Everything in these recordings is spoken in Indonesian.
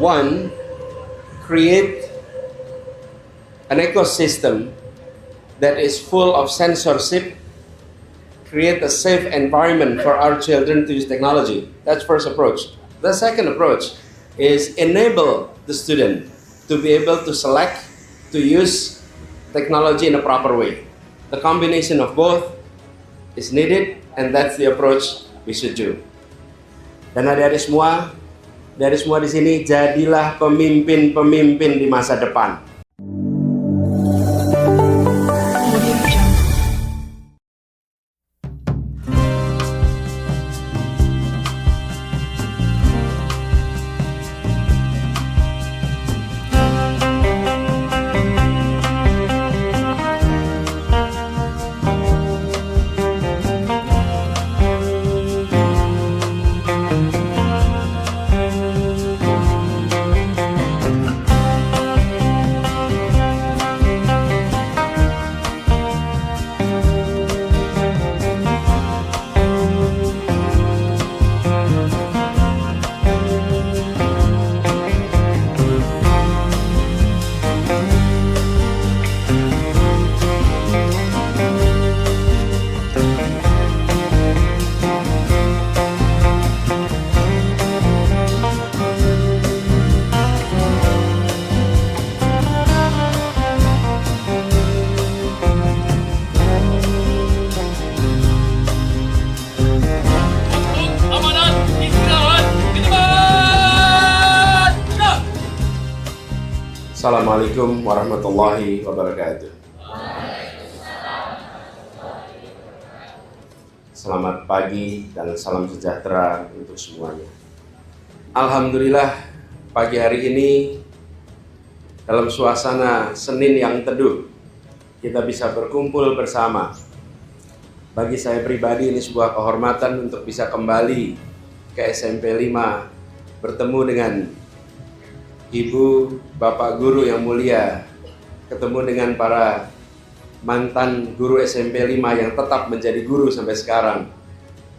One, create an ecosystem that is full of censorship, create a safe environment for our children to use technology. That's first approach. The second approach is enable the student to be able to select, to use technology in a proper way. The combination of both is needed, and that's the approach we should do. Dan adik-adik semua, dari semua di sini, jadilah pemimpin-pemimpin di masa depan. Assalamualaikum warahmatullahi wabarakatuh. Selamat pagi dan salam sejahtera untuk semuanya. Alhamdulillah, pagi hari ini dalam suasana Senin yang teduh, kita bisa berkumpul bersama. Bagi saya pribadi ini sebuah kehormatan untuk bisa kembali ke SMP 5, bertemu dengan Ibu, Bapak Guru yang mulia, ketemu dengan para mantan guru SMP 5 yang tetap menjadi guru sampai sekarang.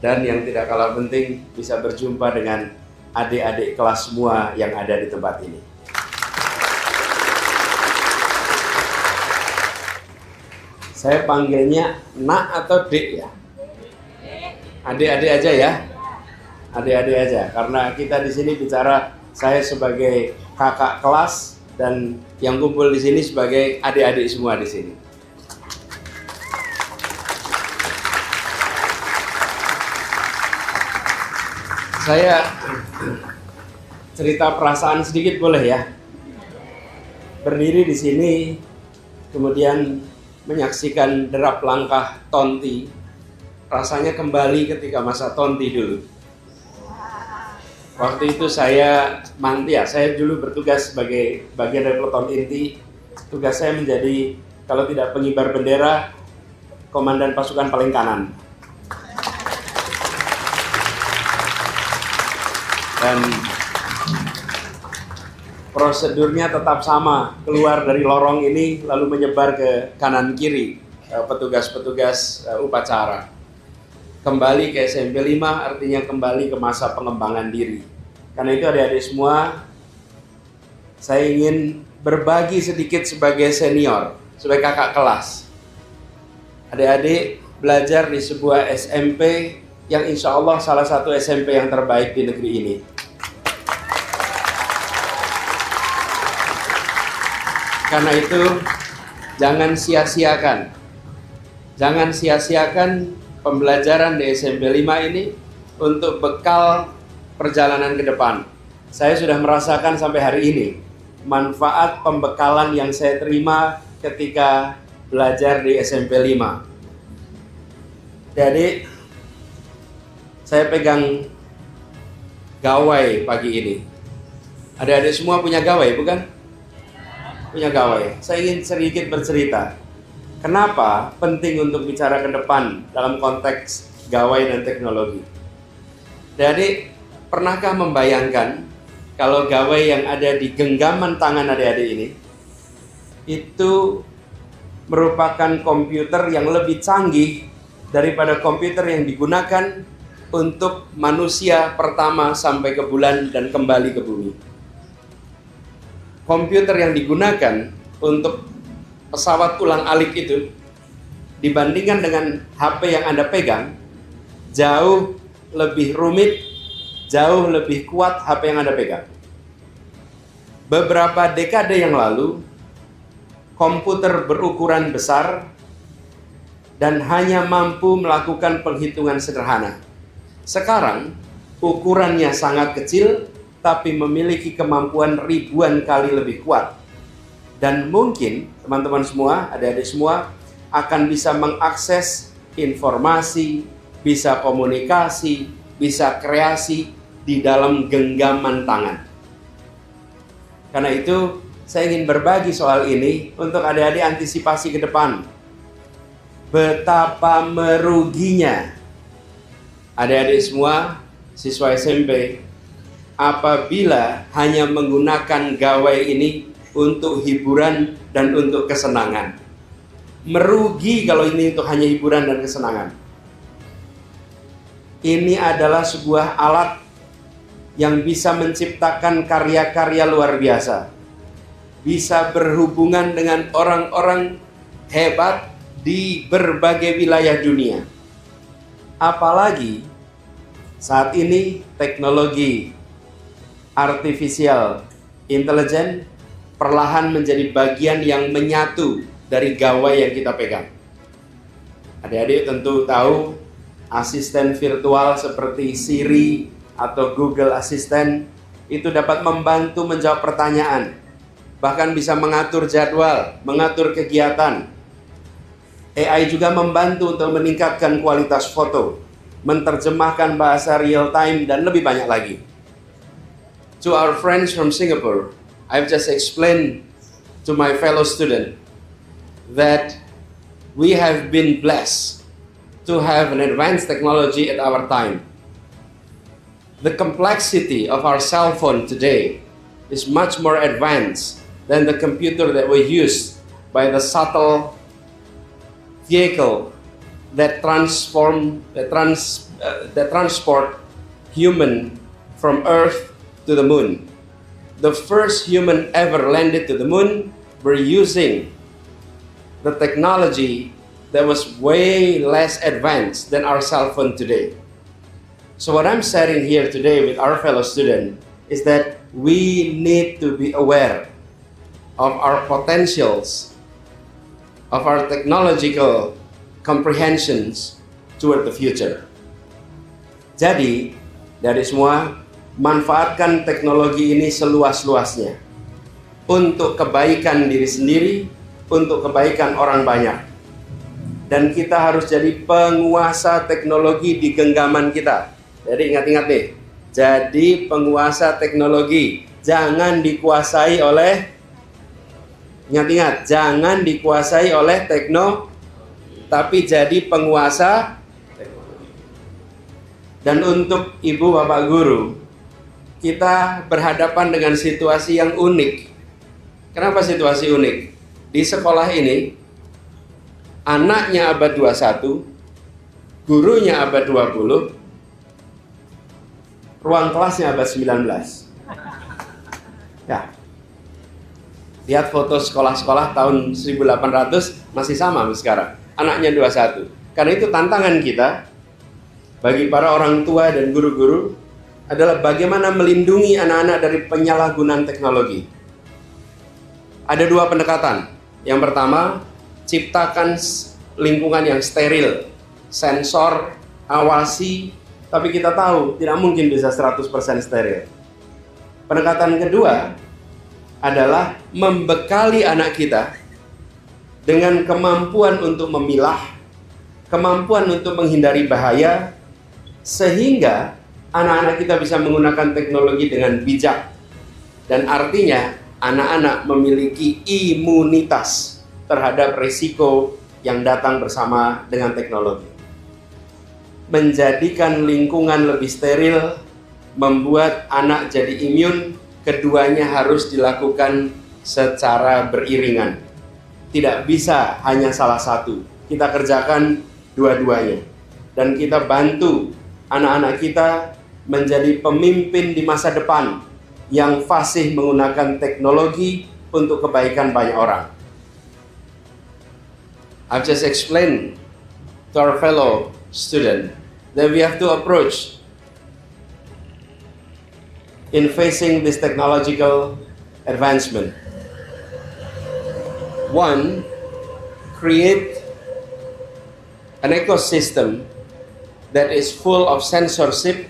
Dan yang tidak kalah penting, bisa berjumpa dengan adik-adik kelas semua yang ada di tempat ini. Saya panggilnya Nak atau Dek ya? Adik-adik aja ya? Adik-adik aja, karena kita di sini bicara saya sebagai kakak kelas dan yang kumpul di sini sebagai adik-adik semua di sini. Saya cerita perasaan sedikit boleh ya? Berdiri di sini, kemudian menyaksikan derap langkah Tonti, rasanya kembali ketika masa Tonti dulu. Waktu itu saya dulu bertugas sebagai bagian dari peleton inti. Tugas saya menjadi, kalau tidak pengibar bendera, komandan pasukan paling kanan. Dan prosedurnya tetap sama, keluar dari lorong ini lalu menyebar ke kanan kiri petugas-petugas upacara. Kembali ke SMP 5 artinya kembali ke masa pengembangan diri. Karena itu adik-adik semua, saya ingin berbagi sedikit sebagai senior, sebagai kakak kelas. Adik-adik belajar di sebuah SMP yang insya Allah salah satu SMP yang terbaik di negeri ini. Karena itu, jangan sia-siakan pembelajaran di SMP 5 ini untuk bekal perjalanan ke depan. Saya sudah merasakan sampai hari ini manfaat pembekalan yang saya terima ketika belajar di SMP 5. Jadi saya pegang gawai pagi ini. Adik-adik semua punya gawai, bukan? Punya gawai. Saya ingin sedikit bercerita. Kenapa penting untuk bicara ke depan dalam konteks gawai dan teknologi? Jadi, pernahkah membayangkan kalau gawai yang ada di genggaman tangan adik-adik ini itu merupakan komputer yang lebih canggih daripada komputer yang digunakan untuk manusia pertama sampai ke bulan dan kembali ke bumi? komputer yang digunakan untuk pesawat ulang-alik itu dibandingkan dengan HP yang Anda pegang, jauh lebih rumit, jauh lebih kuat HP yang Anda pegang. Beberapa dekade yang lalu, komputer berukuran besar dan hanya mampu melakukan penghitungan sederhana. Sekarang, ukurannya sangat kecil, tapi memiliki kemampuan ribuan kali lebih kuat. Dan mungkin teman-teman semua, adik-adik semua, akan bisa mengakses informasi, bisa komunikasi, bisa kreasi di dalam genggaman tangan. Karena itu, saya ingin berbagi soal ini untuk adik-adik antisipasi ke depan. Betapa meruginya adik-adik semua, siswa SMP, apabila hanya menggunakan gawai ini untuk hiburan dan untuk kesenangan. Merugi kalau ini untuk hanya hiburan dan kesenangan. Ini adalah sebuah alat yang bisa menciptakan karya-karya luar biasa. Bisa berhubungan dengan orang-orang hebat di berbagai wilayah dunia. Apalagi saat ini teknologi artificial intelligence perlahan menjadi bagian yang menyatu dari gawai yang kita pegang. Adik-adik tentu tahu asisten virtual seperti Siri atau Google Assistant itu dapat membantu menjawab pertanyaan, bahkan bisa mengatur jadwal, mengatur kegiatan. AI juga membantu untuk meningkatkan kualitas foto, menerjemahkan bahasa real time, dan lebih banyak lagi. To our friends from Singapore, I've just explained to my fellow student that we have been blessed to have an advanced technology at our time. The complexity of our cell phone today is much more advanced than the computer that we use by the subtle vehicle that transport human from Earth to the moon. The first human ever landed to the moon were using the technology that was way less advanced than our cell phone today. So what I'm sharing here today with our fellow student is that we need to be aware of our potentials, of our technological comprehensions toward the future. Jadi, dari semua, manfaatkan teknologi ini seluas-luasnya untuk kebaikan diri sendiri, untuk kebaikan orang banyak. Dan kita harus jadi penguasa teknologi di genggaman kita. Jadi ingat-ingat nih, jadi penguasa teknologi, jangan dikuasai oleh, ingat-ingat, jangan dikuasai oleh tapi jadi penguasa teknologi. Dan untuk ibu bapak guru, kita berhadapan dengan situasi yang unik. Kenapa situasi unik? Di sekolah ini, anaknya abad 21, gurunya abad 20, ruang kelasnya abad 19. Ya. Lihat foto sekolah-sekolah tahun 1800 masih sama sekarang. Anaknya 21. Karena itu tantangan kita bagi para orang tua dan guru-guru adalah bagaimana melindungi anak-anak dari penyalahgunaan teknologi. Ada dua pendekatan. Yang pertama, ciptakan lingkungan yang steril, sensor, awasi, tapi kita tahu tidak mungkin bisa 100% steril. Pendekatan kedua adalah membekali anak kita dengan kemampuan untuk memilah, kemampuan untuk menghindari bahaya, sehingga anak-anak kita bisa menggunakan teknologi dengan bijak. Dan artinya anak-anak memiliki imunitas terhadap risiko yang datang bersama dengan teknologi. Menjadikan lingkungan lebih steril, membuat anak jadi imun, keduanya harus dilakukan secara beriringan. Tidak bisa hanya salah satu, kita kerjakan dua-duanya. Dan kita bantu anak-anak kita menjadi pemimpin di masa depan yang fasih menggunakan teknologi untuk kebaikan banyak orang. I've just explained to our fellow student that we have to approach in facing this technological advancement. One, create an ecosystem that is full of censorship,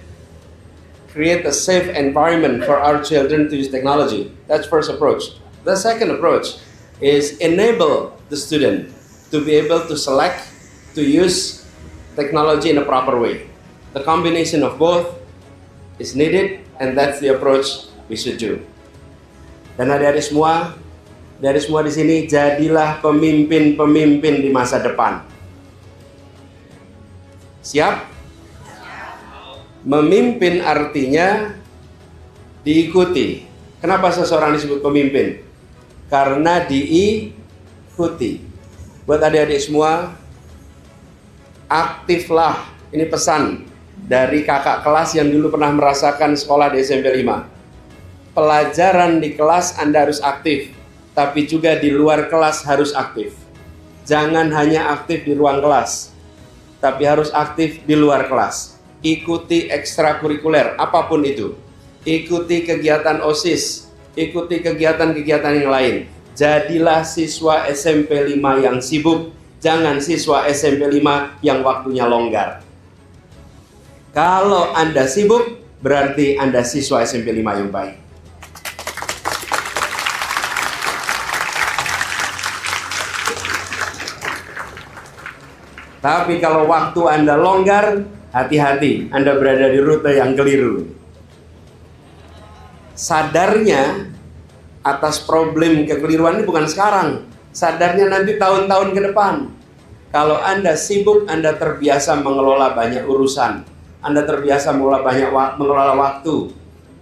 create a safe environment for our children to use technology. That's first approach. The second approach is enable the student to be able to select, to use technology in a proper way. The combination of both is needed, and that's the approach we should do. Dan adik-adik semua, di sini, jadilah pemimpin-pemimpin di masa depan. Siap? Memimpin artinya diikuti. Kenapa seseorang disebut pemimpin? Karena diikuti. Buat adik-adik semua, aktiflah. Ini pesan dari kakak kelas yang dulu pernah merasakan sekolah di SMP 5. Pelajaran di kelas Anda harus aktif, tapi juga di luar kelas harus aktif. Jangan hanya aktif di ruang kelas, tapi harus aktif di luar kelas. Ikuti ekstrakurikuler, apapun itu. Ikuti kegiatan OSIS, ikuti kegiatan-kegiatan yang lain. Jadilah siswa SMP 5 yang sibuk, jangan siswa SMP 5 yang waktunya longgar. Kalau Anda sibuk, berarti Anda siswa SMP 5 yang baik. Tapi kalau waktu Anda longgar, hati-hati, Anda berada di rute yang keliru. Sadarnya atas problem kekeliruan ini bukan sekarang. Sadarnya nanti tahun-tahun ke depan. Kalau Anda sibuk, Anda terbiasa mengelola banyak urusan. Anda terbiasa mengelola waktu.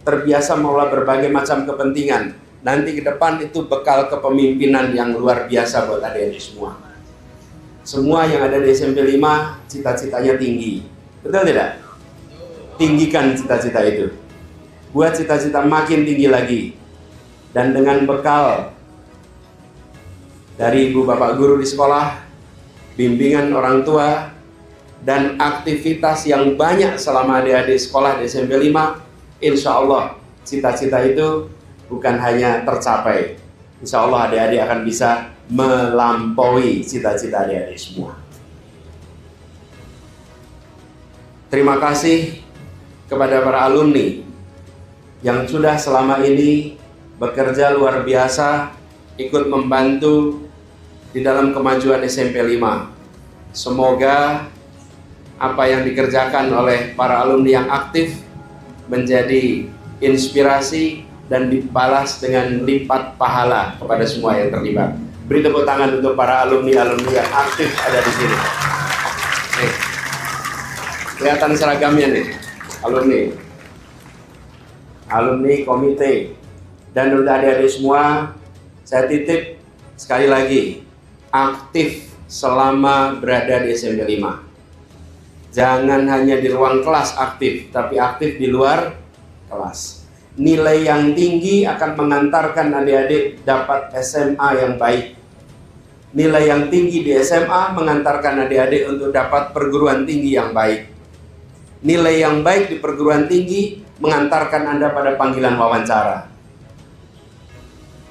Terbiasa mengelola berbagai macam kepentingan. Nanti ke depan itu bekal kepemimpinan yang luar biasa buat adik-adik semua. Semua yang ada di SMP 5 cita-citanya tinggi. Betul tidak? Tinggikan cita-cita itu. Buat cita-cita makin tinggi lagi. Dan dengan bekal dari ibu bapak guru di sekolah, bimbingan orang tua, dan aktivitas yang banyak selama adik-adik sekolah di SMP 5, insya Allah cita-cita itu bukan hanya tercapai. Insya Allah adik-adik akan bisa melampaui cita-cita adik-adik semua. Terima kasih kepada para alumni yang sudah selama ini bekerja luar biasa, ikut membantu di dalam kemajuan SMP 5. Semoga apa yang dikerjakan oleh para alumni yang aktif menjadi inspirasi dan dibalas dengan lipat pahala kepada semua yang terlibat. Beri tepuk tangan untuk para alumni-alumni yang aktif ada di sini. Nih, kelihatan seragamnya nih, alumni komite. Dan untuk adik-adik semua, saya titip sekali lagi, aktif selama berada di SMP 5. Jangan hanya di ruang kelas aktif, tapi aktif di luar kelas. Nilai yang tinggi akan mengantarkan adik-adik dapat SMA yang baik. Nilai yang tinggi di SMA mengantarkan adik-adik untuk dapat perguruan tinggi yang baik. Nilai yang baik di perguruan tinggi mengantarkan Anda pada panggilan wawancara.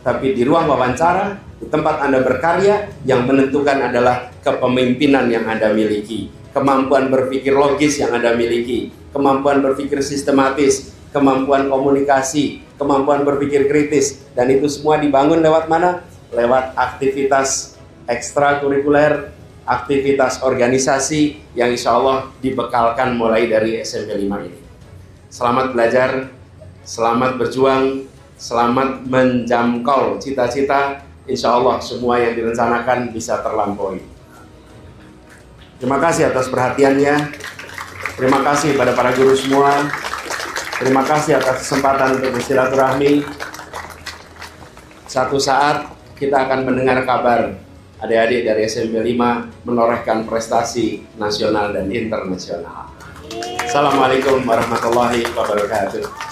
Tapi di ruang wawancara, di tempat Anda berkarya, yang menentukan adalah kepemimpinan yang Anda miliki, kemampuan berpikir logis yang Anda miliki, kemampuan berpikir sistematis, kemampuan komunikasi, kemampuan berpikir kritis. Dan itu semua dibangun lewat mana? Lewat aktivitas ekstrakurikuler, aktivitas organisasi yang insya Allah dibekalkan mulai dari SMP 5 ini. Selamat belajar, selamat berjuang, selamat menjangkau cita-cita. Insya Allah semua yang direncanakan bisa terlampaui. Terima kasih atas perhatiannya. Terima kasih pada para guru semua. Terima kasih atas kesempatan untuk bersilaturahmi. Satu saat kita akan mendengar kabar adik-adik dari SMP 5 menorehkan prestasi nasional dan internasional. Assalamualaikum warahmatullahi wabarakatuh.